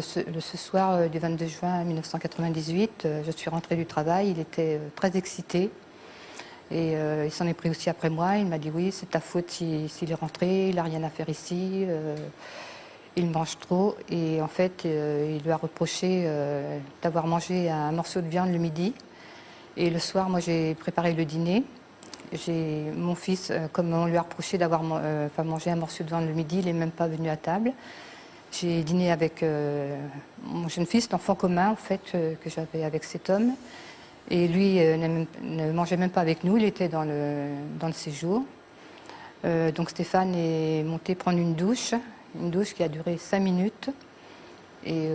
ce soir du 22 juin 1998, je suis rentrée du travail, il était très excité. Et il s'en est pris aussi après moi. Il m'a dit oui, c'est ta faute s'il est rentré, il n'a rien à faire ici, il mange trop. Et en fait, il lui a reproché d'avoir mangé un morceau de viande le midi. Et le soir, moi, j'ai préparé le dîner. Mon fils, comme on lui a reproché d'avoir mangé un morceau de viande le midi, il n'est même pas venu à table. J'ai dîné avec mon jeune fils, l'enfant commun en fait, que j'avais avec cet homme. Et lui ne mangeait même pas avec nous, il était dans le séjour. Donc Stéphane est monté prendre une douche qui a duré 5 minutes. Et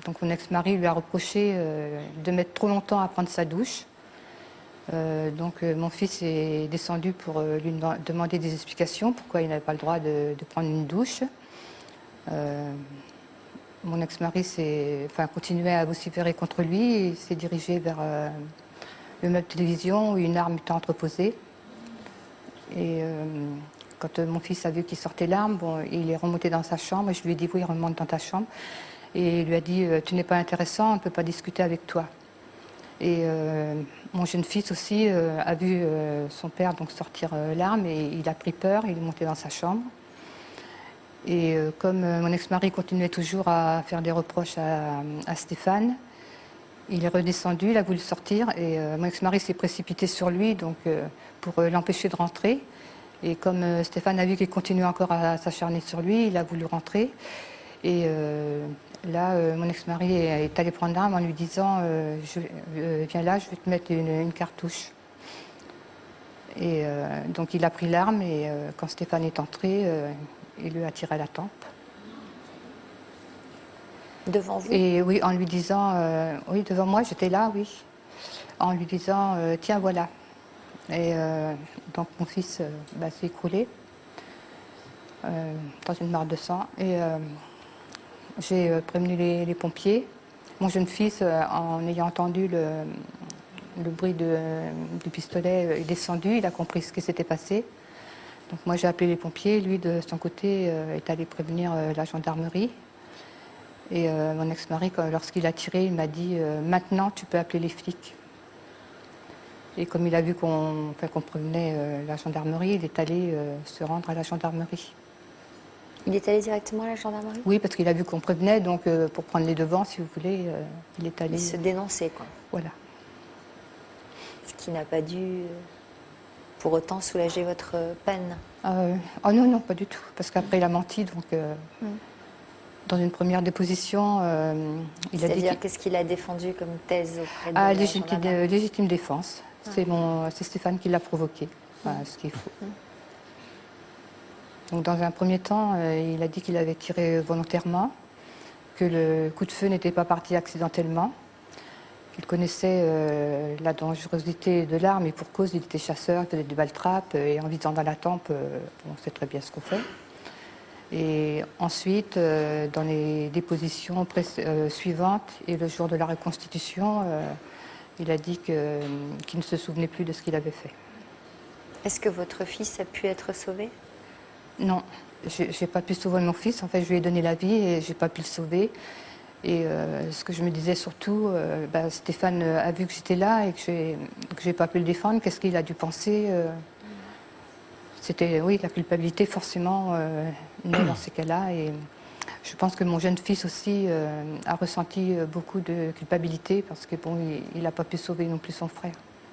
donc mon ex-mari lui a reproché de mettre trop longtemps à prendre sa douche. Donc mon fils est descendu pour lui demander des explications, pourquoi il n'avait pas le droit de prendre une douche. Mon ex-mari continuait à vociférer contre lui et s'est dirigé vers le meuble télévision où une arme était entreposée. Et quand mon fils a vu qu'il sortait l'arme, il est remonté dans sa chambre et je lui ai dit oui, remonte dans ta chambre. Et il lui a dit tu n'es pas intéressant, on ne peut pas discuter avec toi. Et mon jeune fils aussi a vu son père donc sortir l'arme et il a pris peur, il est monté dans sa chambre. Et comme mon ex-mari continuait toujours à faire des reproches à Stéphane, il est redescendu, il a voulu sortir et mon ex-mari s'est précipité sur lui donc, pour l'empêcher de rentrer. Et comme Stéphane a vu qu'il continuait encore à s'acharner sur lui, il a voulu rentrer. Et là, mon ex-mari est allé prendre l'arme en lui disant viens là, je vais te mettre une cartouche. Et donc il a pris l'arme et quand Stéphane est entré, il lui a tiré à la tempe. Devant vous? Et oui, en lui disant, oui, devant moi, j'étais là, oui. En lui disant, tiens, voilà. Et donc mon fils s'est écroulé dans une mare de sang. Et j'ai prévenu les pompiers. Mon jeune fils, en ayant entendu le bruit du pistolet, est descendu, il a compris ce qui s'était passé. Donc moi j'ai appelé les pompiers, lui de son côté est allé prévenir la gendarmerie. Et mon ex-mari, lorsqu'il a tiré, il m'a dit maintenant tu peux appeler les flics. Et comme il a vu qu'on prévenait la gendarmerie, il est allé se rendre à la gendarmerie. Il est allé directement à la gendarmerie? Oui, parce qu'il a vu qu'on prévenait, donc pour prendre les devants, si vous voulez, il est allé... Il se dénonçait, quoi. Voilà. Ce qui n'a pas dû... pour autant soulager votre peine? Oh non, non, pas du tout. Parce qu'après, il a menti. Donc, dans une première déposition, il a dit... C'est-à-dire, qu'est-ce qu'il a défendu comme thèse auprès de la gendarmerie? Légitime défense. C'est Stéphane qui l'a provoqué. Voilà, ce qu'il faut. Donc, dans un premier temps, il a dit qu'il avait tiré volontairement, que le coup de feu n'était pas parti accidentellement. Il connaissait la dangerosité de l'arme et pour cause, il était chasseur, il faisait du baltrap et en visant dans la tempe, on sait très bien ce qu'on fait. Et ensuite, dans les dépositions suivantes et le jour de la reconstitution, il a dit qu'il ne se souvenait plus de ce qu'il avait fait. Est-ce que votre fils a pu être sauvé? Non, je n'ai pas pu sauver mon fils. En fait, je lui ai donné la vie et je n'ai pas pu le sauver. Et ce que je me disais surtout, Stéphane a vu que j'étais là et que j'ai pas pu le défendre. Qu'est-ce qu'il a dû penser? C'était, oui, la culpabilité forcément naît dans ces cas-là. Et je pense que mon jeune fils aussi a ressenti beaucoup de culpabilité parce que bon, il n'a pas pu sauver non plus son frère.